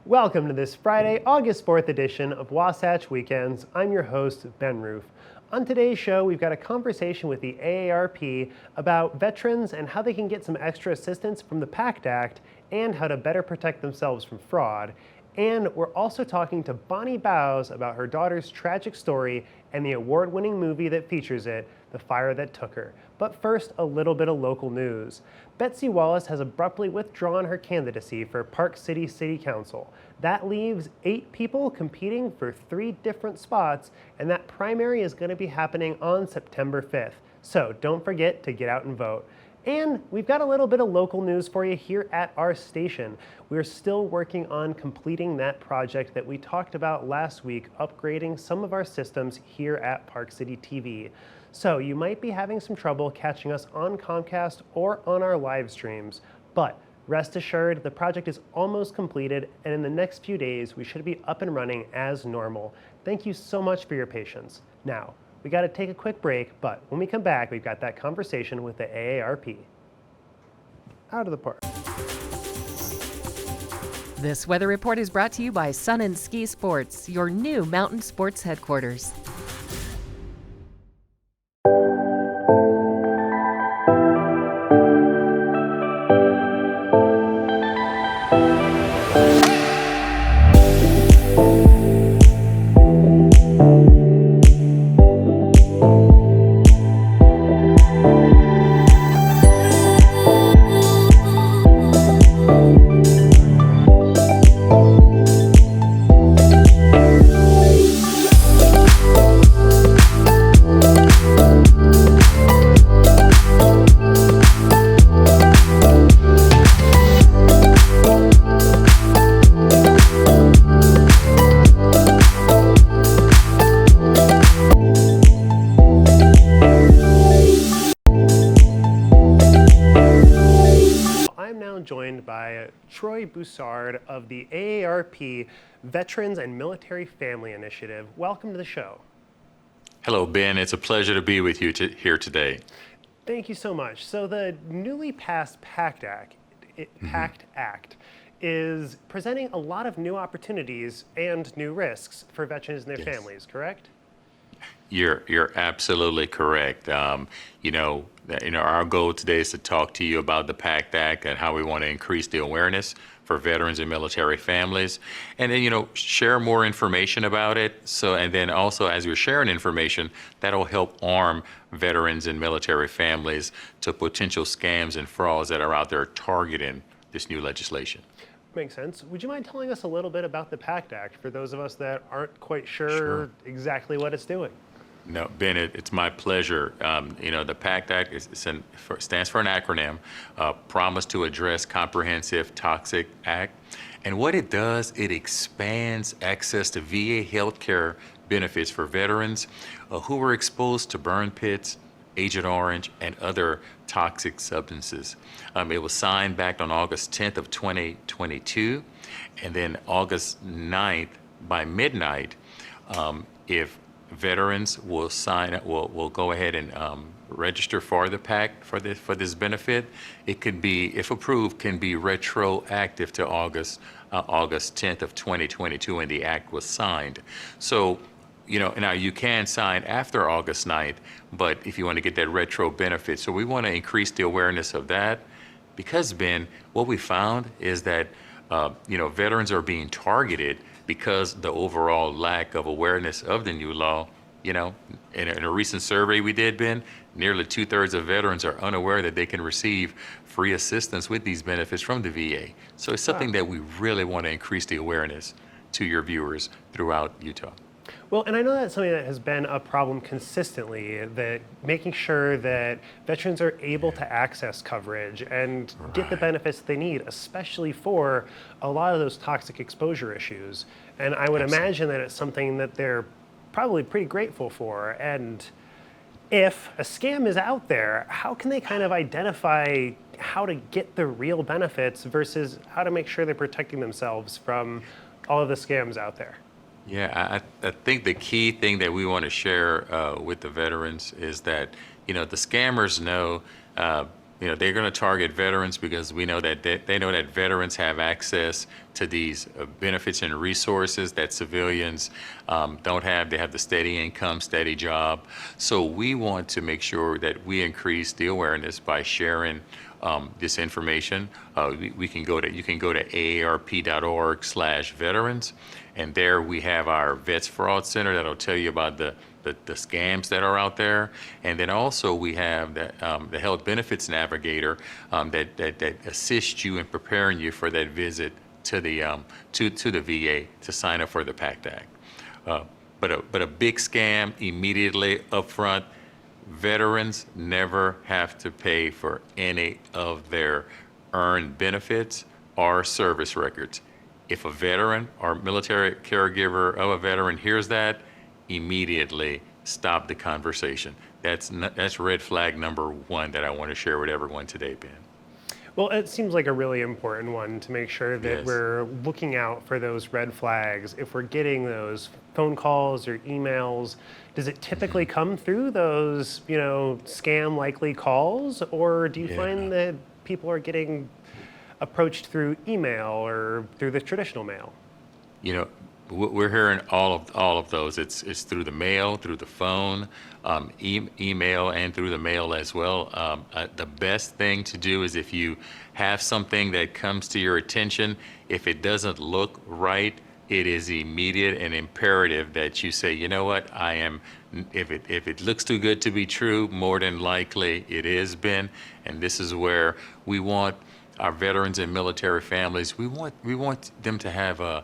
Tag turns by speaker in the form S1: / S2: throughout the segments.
S1: Welcome to this Friday, August 4th edition of Wasatch Weekends. I'm your host, Ben Roof. On today's show, we've got a conversation with the AARP about veterans and how they can get some extra assistance from the PACT Act and how to better protect themselves from fraud. And we're also talking to Bonnie Bowes about her daughter's tragic story and the award-winning movie that features it, The Fire That Took Her. But first, a little bit of local news. Betsy Wallace has abruptly withdrawn her candidacy for Park City City Council. That leaves 8 people competing for 3 different spots, and that primary is going to be happening on September 5th. So don't forget to get out and vote. And we've got a little bit of local news for you here at our station. We're still working on completing that project that we talked about last week, upgrading some of our systems here at Park City TV. So you might be having some trouble catching us on Comcast or on our live streams, but rest assured the project is almost completed, and in the next few days we should be up and running as normal. Thank you so much for your patience. Now, we got to take a quick break, but when we come back, we've got that conversation with the AARP. Out of the park.
S2: This weather report is brought to you by Sun and Ski Sports, your new mountain sports headquarters.
S1: Joined by Troy Boussard of the AARP Veterans and Military Family Initiative. Welcome to the show.
S3: Hello, Ben. It's a pleasure to be with you here today.
S1: Thank you so much. So the newly passed PACT Act is presenting a lot of new opportunities and new risks for veterans and their families, correct?
S3: You're absolutely correct. Our goal today is to talk to you about the PACT Act and how we want to increase the awareness for veterans and military families, and then share more information about it. And then also, as we're sharing information, that'll help arm veterans and military families to potential scams and frauds that are out there targeting this new legislation.
S1: Makes sense. Would you mind telling us a little bit about the PACT Act for those of us that aren't quite sure exactly what it's doing?
S3: No, Ben, it's my pleasure. The PACT Act stands for an acronym, Promise to Address Comprehensive Toxic Act. And what it does, it expands access to VA healthcare benefits for veterans who were exposed to burn pits, Agent Orange, and other toxic substances. It was signed back on August 10th of 2022, and then August 9th by midnight, if veterans will go ahead and register for the PACT for this benefit. It could be, if approved, can be retroactive to August 10th of 2022 when the act was signed. So, now you can sign after August 9th, but if you want to get that retro benefit, so we want to increase the awareness of that, because Ben, what we found is that veterans are being targeted because the overall lack of awareness of the new law. In a recent survey we did, Ben, nearly 2/3 of veterans are unaware that they can receive free assistance with these benefits from the VA. So it's something that we really want to increase the awareness to your viewers throughout Utah.
S1: Well, and I know that's something that has been a problem consistently, that making sure that veterans are able to access coverage and get the benefits they need, especially for a lot of those toxic exposure issues. And I would imagine that it's something that they're probably pretty grateful for. And if a scam is out there, how can they kind of identify how to get the real benefits versus how to make sure they're protecting themselves from all of the scams out there?
S3: Yeah, I think the key thing that we want to share with the veterans is that, the scammers know, they're going to target veterans because we know that they know that veterans have access to these benefits and resources that civilians don't have. They have the steady income, steady job. So we want to make sure that we increase the awareness by sharing this information. You can go to aarp.org/veterans, and there we have our Vets Fraud Center that'll tell you about the scams that are out there. And then also we have the Health Benefits Navigator that assists you in preparing you for that visit to the VA to sign up for the PACT Act. But a big scam immediately upfront, veterans never have to pay for any of their earned benefits or service records. If a veteran or military caregiver of a veteran hears that, immediately stop the conversation. That's red flag number one that I want to share with everyone today, Ben.
S1: Well, it seems like a really important one to make sure that
S3: Yes.
S1: we're looking out for those red flags. If we're getting those phone calls or emails, does it typically come through those, scam likely calls, or do you
S3: Yeah.
S1: find that people are getting approached through email or through the traditional mail?
S3: We're hearing all of those. It's through the mail, through the phone, email, and through the mail as well. The best thing to do is if you have something that comes to your attention, if it doesn't look right, it is immediate and imperative that you say, you know what, if it looks too good to be true, more than likely it is, Ben. And this is where we want our veterans and military families, we want them to have the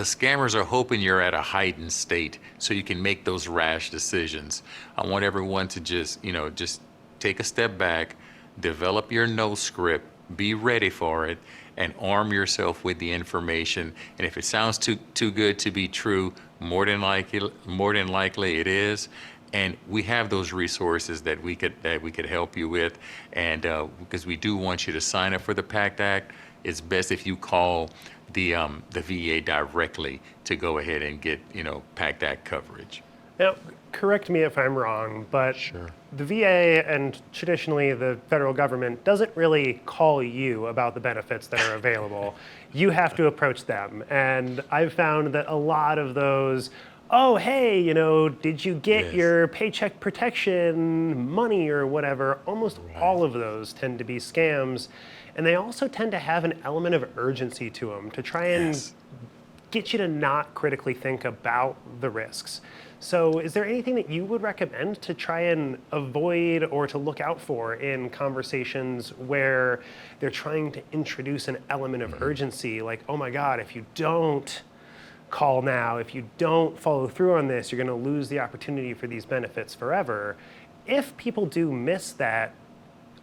S3: scammers are hoping you're at a heightened state so you can make those rash decisions. I want everyone to just take a step back, develop your no script, be ready for it, and arm yourself with the information. And if it sounds too good to be true, more than likely it is. And we have those resources that we could help you with, and because we do want you to sign up for the PACT Act, it's best if you call the VA directly to go ahead and get PACT Act coverage.
S1: Now, correct me if I'm wrong, but
S3: Sure.
S1: the VA and traditionally the federal government doesn't really call you about the benefits that are available. You have to approach them, and I've found that a lot of those, oh, hey, did you get
S3: Yes.
S1: your paycheck protection money or whatever? Almost all of those tend to be scams. And they also tend to have an element of urgency to them to try and
S3: Yes.
S1: get you to not critically think about the risks. So is there anything that you would recommend to try and avoid or to look out for in conversations where they're trying to introduce an element of urgency? Like, oh my God, if you don't call now, if you don't follow through on this, you're going to lose the opportunity for these benefits forever. If people do miss that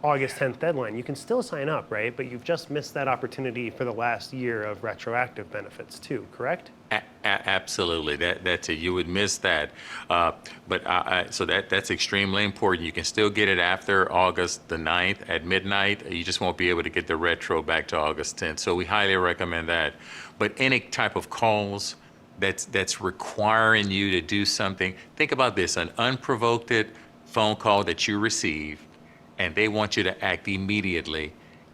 S1: August 10th deadline, you can still sign up, right? But you've just missed that opportunity for the last year of retroactive benefits too, correct?
S3: Absolutely, that's it. You would miss that, so that's extremely important. You can still get it after August the 9th at midnight. You just won't be able to get the retro back to August 10th. So we highly recommend that. But any type of calls that's requiring you to do something, think about this: an unprovoked phone call that you receive, and they want you to act immediately,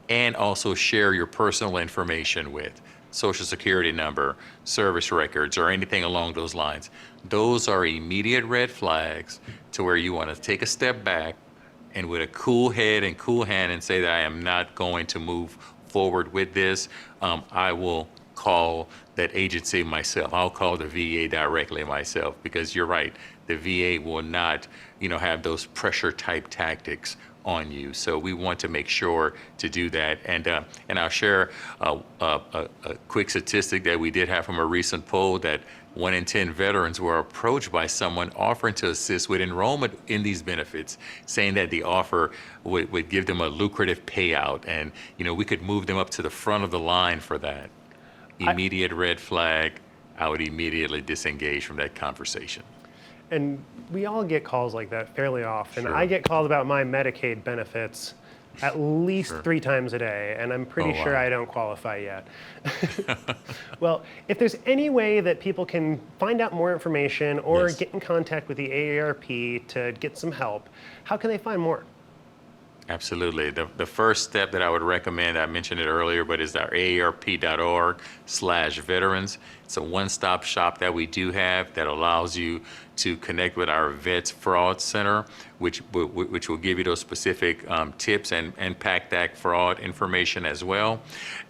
S3: and also share your personal information with. Social Security number, service records, or anything along those lines. Those are immediate red flags to where you want to take a step back and with a cool head and cool hand and say that I am not going to move forward with this. I will call that agency myself. I'll call the VA directly myself, because you're right. The VA will not, have those pressure type tactics on you. So we want to make sure to do that. And I'll share a quick statistic that we did have from a recent poll that 1 in 10 veterans were approached by someone offering to assist with enrollment in these benefits, saying that the offer would give them a lucrative payout, and we could move them up to the front of the line for that. Immediate red flag. I would immediately disengage from that conversation.
S1: And we all get calls like that fairly often.
S3: Sure.
S1: I get called about my Medicaid benefits at least
S3: Sure.
S1: 3 times a day, and I'm pretty
S3: Oh,
S1: sure
S3: wow.
S1: I don't qualify yet. Well, if there's any way that people can find out more information or
S3: Yes.
S1: get in contact with the AARP to get some help, how can they find more?
S3: Absolutely. The first step that I would recommend, I mentioned it earlier, but is our aarp.org/veterans. It's a one-stop shop that we do have that allows you to connect with our Vets Fraud Center, which will give you those specific tips and PACT Act fraud information as well.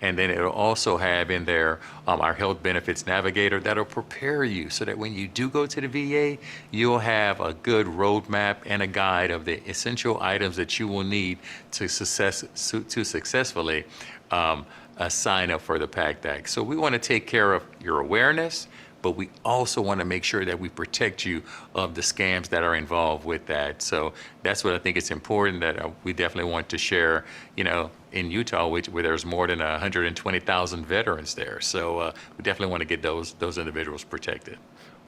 S3: And then it'll also have in there our Health Benefits Navigator that'll prepare you so that when you do go to the VA, you'll have a good roadmap and a guide of the essential items that you will need to successfully sign up for the PACT Act. So we want to take care of your awareness, but we also want to make sure that we protect you of the scams that are involved with that. So that's what I think it's important that we definitely want to share, in Utah, where there's more than 120,000 veterans there. So we definitely want to get those individuals protected.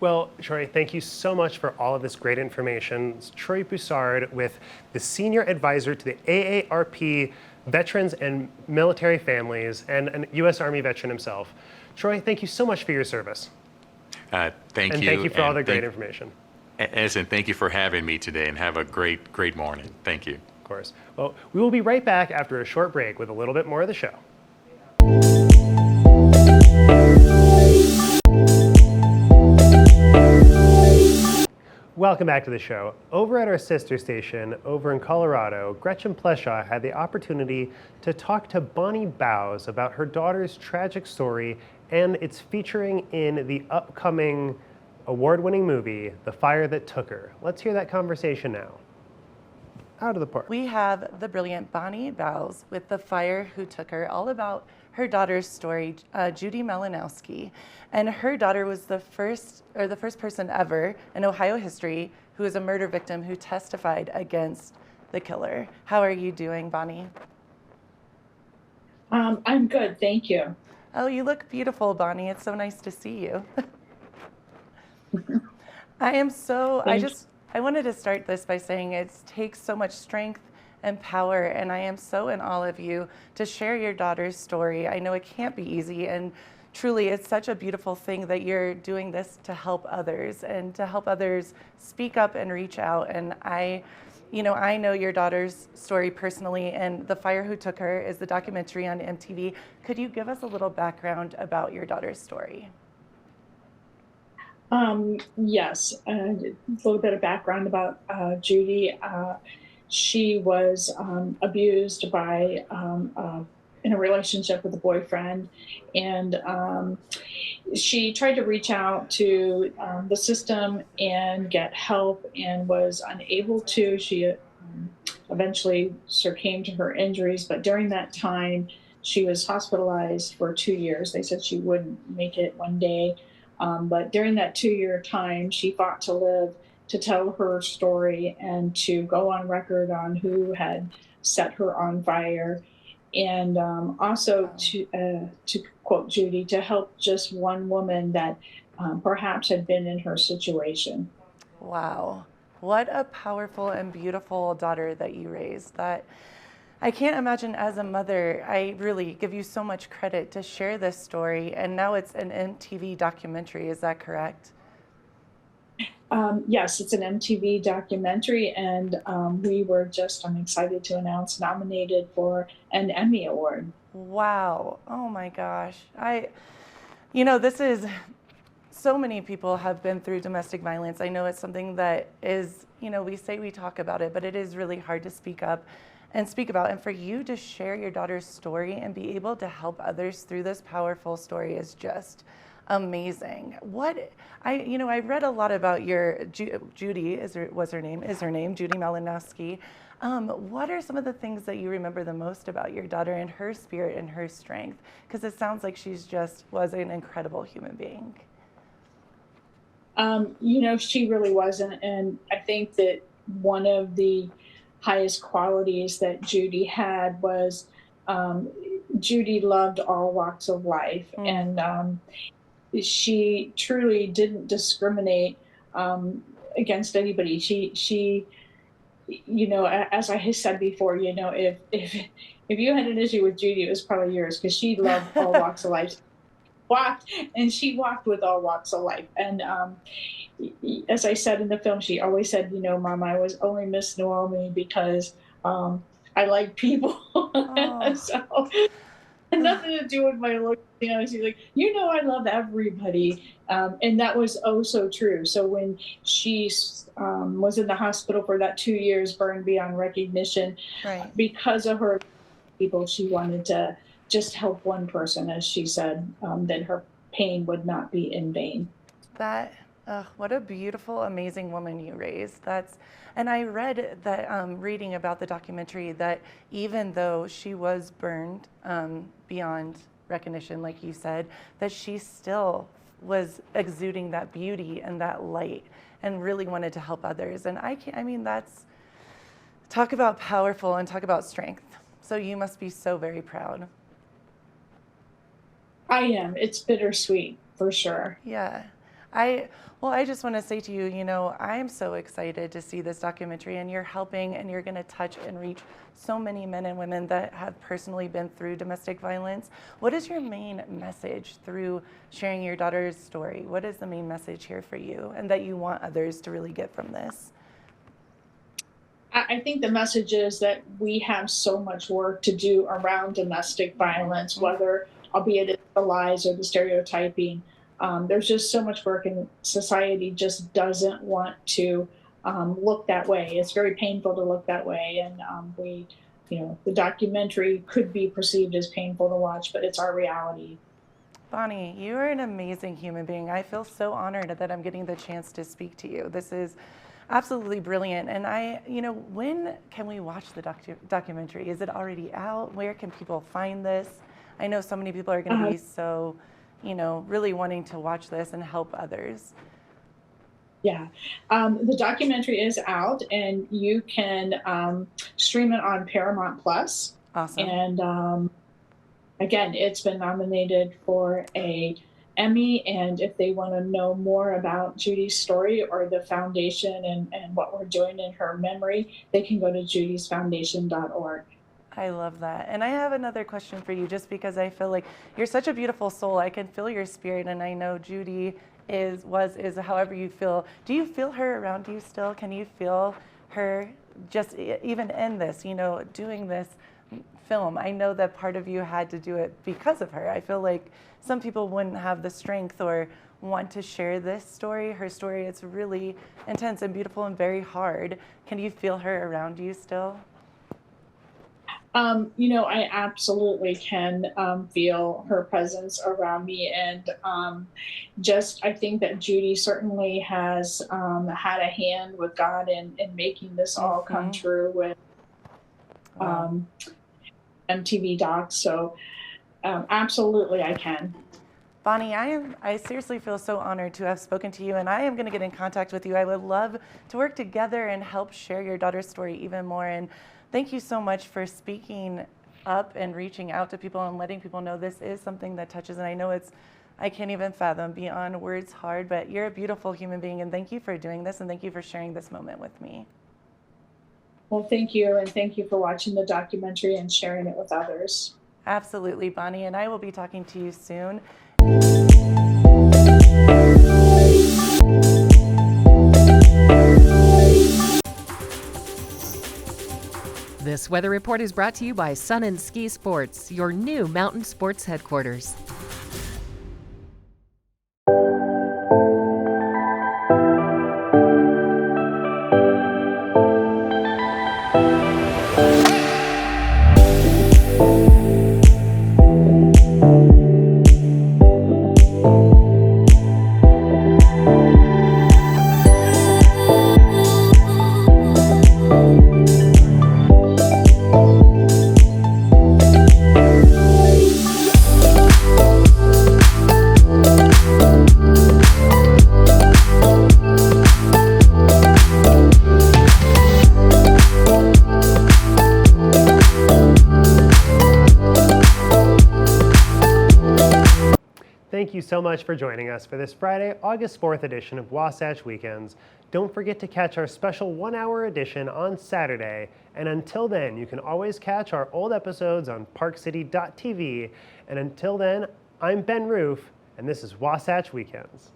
S1: Well, Troy, thank you so much for all of this great information. It's Troy Boussard with the Senior Advisor to the AARP Veterans and Military Families and a U.S. Army veteran himself. Troy, thank you so much for your service.
S3: Thank
S1: And
S3: you.
S1: thank you for all the great information.
S3: Edison, thank you for having me today, and have a great morning. Thank you.
S1: Of course. Well, we will be right back after a short break with a little bit more of the show. Welcome back to the show. Over at our sister station, over in Colorado, Gretchen Pleshaw had the opportunity to talk to Bonnie Bowes about her daughter's tragic story, and it's featuring in the upcoming award-winning movie, The Fire That Took Her. Let's hear that conversation now. Out of the park.
S4: We have the brilliant Bonnie Bowes with The Fire Who Took Her, all about her daughter's story, Judy Malinowski. And her daughter was the first person ever in Ohio history who was a murder victim who testified against the killer. How are you doing, Bonnie?
S5: I'm good, thank you.
S4: Oh, you look beautiful, Bonnie. It's so nice to see you. I wanted to start this by saying it takes so much strength and power, and I am so in awe of you to share your daughter's story. I know it can't be easy, and truly it's such a beautiful thing that you're doing this to help others and to help others speak up and reach out. And I know your daughter's story personally, and The Fire Who Took Her is the documentary on MTV. Could you give us a little background about your daughter's story?
S5: Yes, a little bit of background about Judy. She was abused by in a relationship with a boyfriend, and she tried to reach out to the system and get help and was unable to. She eventually succumbed to her injuries, but during that time, she was hospitalized for 2 years. They said she wouldn't make it one day. But during that 2-year time, she fought to live, to tell her story, and to go on record on who had set her on fire. And also to quote Judy, to help just one woman that perhaps had been in her situation.
S4: Wow. What a powerful and beautiful daughter that you raised. That I can't imagine as a mother. I really give you so much credit to share this story. And now it's an MTV documentary. Is that correct?
S5: Yes, it's an MTV documentary, and I'm excited to announce, nominated for an Emmy Award.
S4: Wow. Oh my gosh. This is, so many people have been through domestic violence. I know it's something that is, we say we talk about it, but it is really hard to speak up and speak about. And for you to share your daughter's story and be able to help others through this powerful story is just amazing. I read a lot about your Judy is her name, Judy Malinowski. What are some of the things that you remember the most about your daughter and her spirit and her strength? Because it sounds like was an incredible human being.
S5: She really wasn't, and I think that one of the highest qualities that Judy had was Judy loved all walks of life, and she truly didn't discriminate against anybody. She, as I had said before, if you had an issue with Judy, it was probably yours, because she loved all walks of life. She walked with all walks of life. And as I said in the film, she always said, Mom, I was only Miss Naomi because I like people. So nothing to do with my look. She's like, I love everybody. And that was oh so true. So when she was in the hospital for that 2 years, burned beyond recognition,
S4: Right.
S5: because of her people, she wanted to just help one person, as she said, that her pain would not be in vain.
S4: What a beautiful, amazing woman you raised. And I read that, reading about the documentary, that even though she was burned beyond recognition, like you said, that she still was exuding that beauty and that light and really wanted to help others. And that's, talk about powerful and talk about strength. So you must be so very proud.
S5: I am. It's bittersweet, for sure.
S4: Yeah. I just want to say to you, I am so excited to see this documentary, and you're helping, and you're going to touch and reach so many men and women that have personally been through domestic violence. What is your main message through sharing your daughter's story? What is the main message here for you, and that you want others to really get from this?
S5: I think the message is that we have so much work to do around domestic violence, whether, albeit it's the lies or the stereotyping. There's just so much work, and society just doesn't want to look that way. It's very painful to look that way. And the documentary could be perceived as painful to watch, but it's our reality.
S4: Bonnie, you are an amazing human being. I feel so honored that I'm getting the chance to speak to you. This is absolutely brilliant. And when can we watch the documentary? Is it already out? Where can people find this? I know so many people are going to be so, really wanting to watch this and help others.
S5: Yeah. The documentary is out, and you can stream it on Paramount Plus.
S4: Awesome.
S5: And again, it's been nominated for an Emmy. And if they want to know more about Judy's story or the foundation and what we're doing in her memory, they can go to judysfoundation.org.
S4: I love that. And I have another question for you, just because I feel like you're such a beautiful soul. I can feel your spirit, and I know Judy is however you feel. Do you feel her around you still? Can you feel her just even in this, doing this film? I know that part of you had to do it because of her. I feel like some people wouldn't have the strength or want to share this story, her story. It's really intense and beautiful and very hard. Can you feel her around you still?
S5: I absolutely can feel her presence around me. And I think that Judy certainly has had a hand with God in making this all come true with MTV Docs. So absolutely I can.
S4: Bonnie, I seriously feel so honored to have spoken to you, and I am going to get in contact with you. I would love to work together and help share your daughter's story even more. And thank you so much for speaking up and reaching out to people and letting people know this is something that touches. And I know I can't even fathom, beyond words hard, but you're a beautiful human being. And thank you for doing this, and thank you for sharing this moment with me.
S5: Well, thank you. And thank you for watching the documentary and sharing it with others.
S4: Absolutely, Bonnie. And I will be talking to you soon.
S2: This weather report is brought to you by Sun and Ski Sports, your new mountain sports headquarters.
S1: so much for joining us for this Friday, August 4th edition of Wasatch Weekends. Don't forget to catch our special 1-hour edition on Saturday. And until then, you can always catch our old episodes on parkcity.tv. And until then, I'm Ben Roof, and this is Wasatch Weekends.